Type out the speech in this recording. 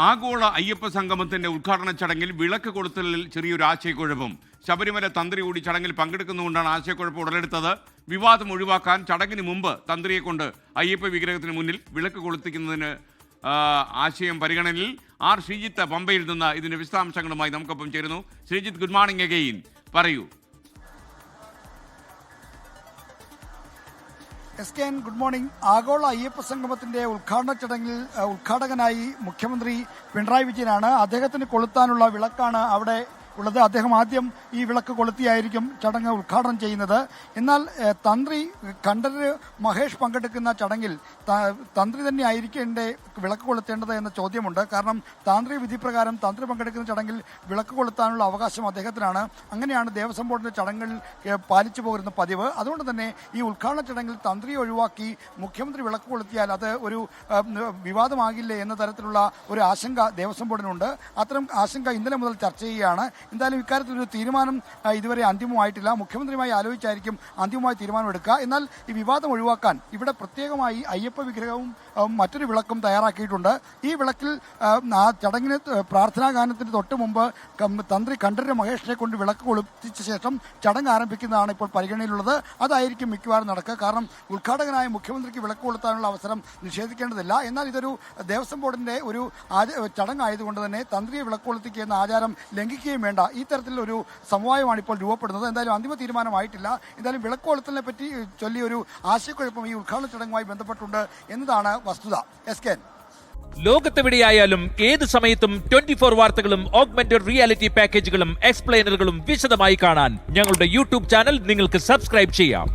ആഗോള അയ്യപ്പ സംഗമത്തിന്റെ ഉദ്ഘാടന ചടങ്ങിൽ വിളക്ക് കൊളുത്തലിൽ ചെറിയൊരു ആശയക്കുഴപ്പം. ശബരിമല തന്ത്രി കൂടി ചടങ്ങിൽ പങ്കെടുക്കുന്നതുകൊണ്ടാണ് ആശയക്കുഴപ്പം ഉടലെടുത്തത്. വിവാദം ഒഴിവാക്കാൻ ചടങ്ങിന് മുമ്പ് തന്ത്രിയെ കൊണ്ട് അയ്യപ്പ വിഗ്രഹത്തിന് മുന്നിൽ വിളക്ക് കൊളുത്തിക്കുന്നതിന് ആശയം പരിഗണനയിൽ ശ്രീജിത്ത് പമ്പയിൽ നിന്ന് ഇതിന്റെ വിശദാംശങ്ങളുമായി നമുക്കൊപ്പം ചേരുന്നു. ശ്രീജിത്ത്, ഗുഡ് മോർണിംഗ് അഗെയിൻ, പറയൂ. SKN, good morning. ആഗോള അയ്യപ്പ സംഗമത്തിന്റെ ഉദ്ഘാടന ചടങ്ങിൽ ഉദ്ഘാടകനായി മുഖ്യമന്ത്രി പിണറായി വിജയനാണ്. അദ്ദേഹത്തിന് കൊളുത്താനുള്ള വിളക്കാണ് അവിടെ ഉള്ളത്. അദ്ദേഹം ആദ്യം ഈ വിളക്ക് കൊളുത്തിയായിരിക്കും ചടങ്ങ് ഉദ്ഘാടനം ചെയ്യുന്നത്. എന്നാൽ തന്ത്രി കണ്ഠരര് മഹേഷ് പങ്കെടുക്കുന്ന ചടങ്ങിൽ തന്ത്രി തന്നെ ആയിരിക്കേണ്ടേ വിളക്ക് കൊളുത്തേണ്ടത് എന്ന ചോദ്യമുണ്ട്. കാരണം താന്ത്രിക വിധി പ്രകാരം തന്ത്രി പങ്കെടുക്കുന്ന ചടങ്ങിൽ വിളക്ക് കൊളുത്താനുള്ള അവകാശം അദ്ദേഹത്തിനാണ്. അങ്ങനെയാണ് ദേവസ്വം ബോർഡിന്റെ ചടങ്ങുകൾ പാലിച്ചു പോകുന്ന പതിവ്. അതുകൊണ്ട് തന്നെ ഈ ഉദ്ഘാടന ചടങ്ങിൽ തന്ത്രിയെ ഒഴിവാക്കി മുഖ്യമന്ത്രി വിളക്ക് കൊളുത്തിയാൽ അത് ഒരു വിവാദമാകില്ലേ എന്ന തരത്തിലുള്ള ഒരു ആശങ്ക ദേവസ്വം ബോർഡിനുണ്ട്. അത്തരം ആശങ്ക ഇന്നലെ മുതൽ ചർച്ച ചെയ്യുകയാണ്. എന്തായാലും ഇക്കാര്യത്തിലൊരു തീരുമാനം ഇതുവരെ അന്തിമമായിട്ടില്ല. മുഖ്യമന്ത്രിയുമായി ആലോചിച്ചായിരിക്കും അന്തിമമായി തീരുമാനമെടുക്കുക. എന്നാൽ ഈ വിവാദം ഒഴിവാക്കാൻ ഇവിടെ പ്രത്യേകമായി അയ്യപ്പ വിഗ്രഹവും മറ്റൊരു വിളക്കും തയ്യാറാക്കിയിട്ടുണ്ട്. ഈ വിളക്കിൽ ചടങ്ങിന് പ്രാർത്ഥനാ ഗാനത്തിന് തൊട്ട് മുമ്പ് തന്ത്രി കണ്ഠരര് മഹേഷിനെ കൊണ്ട് വിളക്ക് കൊളുത്തിച്ച ശേഷം ചടങ്ങ് ആരംഭിക്കുന്നതാണ് ഇപ്പോൾ പരിഗണനയിലുള്ളത്. അതായിരിക്കും മിക്കവാറും നടക്കുക. കാരണം ഉദ്ഘാടകനായ മുഖ്യമന്ത്രിക്ക് വിളക്ക് കൊളുത്താനുള്ള അവസരം നിഷേധിക്കേണ്ടതില്ല. എന്നാൽ ഇതൊരു ദേവസ്വം ബോർഡിന്റെ ഒരു ചടങ്ങായതുകൊണ്ട് തന്നെ തന്ത്രിയെ വിളക്ക് കൊളുത്തിക്കുക എന്ന ആചാരം ലംഘിക്കുകയും വേണ്ട. ഈ തരത്തിലൊരു സമവായമാണ് ഇപ്പോൾ രൂപപ്പെടുന്നത്. എന്തായാലും അന്തിമ തീരുമാനമായിട്ടില്ല. എന്തായാലും വിളക്ക് കൊളുത്തലിനെ പറ്റി ചൊല്ലി ഒരു ആശയക്കുഴപ്പം ഈ ഉദ്ഘാടന ചടങ്ങുമായി ബന്ധപ്പെട്ടുണ്ട് എന്നതാണ് വസ്തുത. SKN. ലോകത്തെവിടെയായാലും ഏത് സമയത്തും 24 വാർത്തകളും ഓഗ്മെന്റഡ് റിയാലിറ്റി പാക്കേജുകളും എക്സ്പ്ലെയിനറുകളും വിശദമായി കാണാൻ ഞങ്ങളുടെ യൂട്യൂബ് ചാനൽ നിങ്ങൾക്ക് സബ്സ്ക്രൈബ് ചെയ്യാം.